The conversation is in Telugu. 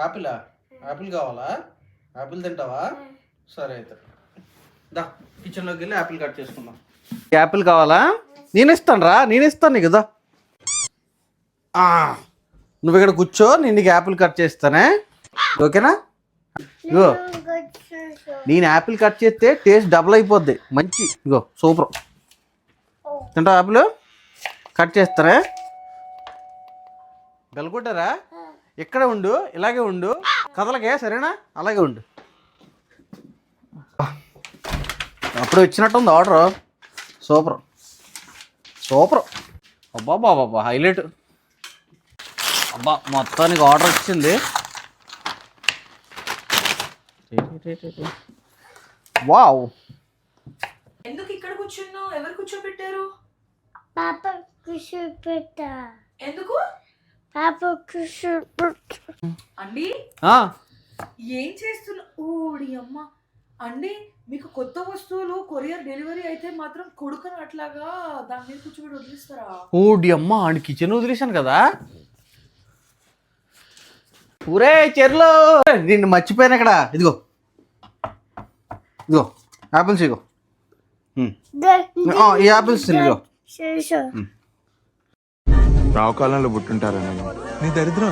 ఆపిలా? ఆపిల్ కావాలా? ఆపిల్ తింటావా? సరే అయితే దా కిచెన్లోకి వెళ్ళి ఆపిల్ కట్ చేసుకుందాం. యాపిల్ కావాలా? నేను ఇస్తాను నీకు. దా నువ్వు ఇక్కడ కూర్చో, నేను నీకు యాపిల్ కట్ చేస్తానే. ఓకేనా? ఇగో నేను యాపిల్ కట్ చేస్తే టేస్ట్ డబుల్ అయిపోద్ది. మంచి ఇగో సూపర్. తింటావా యాపిల్? కట్ చేస్తారా? గెలుకుంటారా? ఇక్కడే ఉండు, ఇలాగే ఉండు, కదలకే, సరేనా? అలాగే ఉండు. అప్పుడు వచ్చినట్టుంది ఆర్డర్. Super super. అబ్బా బాబా హైలైట్. అబ్బా మొత్తానికి ఆర్డర్ వచ్చింది. వావ్. ఎందుకు ఇక్కడ కూర్చున్నావు? ఎవరు కూర్చోబెట్టారు? పాప కూర్చోబెట్టా. ఎందుకు పాప కూర్చోబెట్టా. అండి ఏం చేస్తున్నా? ఓడి అమ్మ అండి, మీకు కొత్త వస్తువులు కొరియర్ డెలివరీ అయితే మాత్రం కొడుకుని అట్లాగా దాని మీద కూర్చోబెట్టి వదిలిస్తారా? ఓడి అమ్మ అని కిచెన్ వదిలేశాను కదా. ఊరే చెర్లో నిన్ను మర్చిపోయాను ఇక్కడ. ఇదిగో ఇదిగో యాపిల్స్. ఇగో ఈ యాపిల్స్ ఇదిగో. రావు కాలంలో పుట్టుంటారా? నీ దరిద్రం.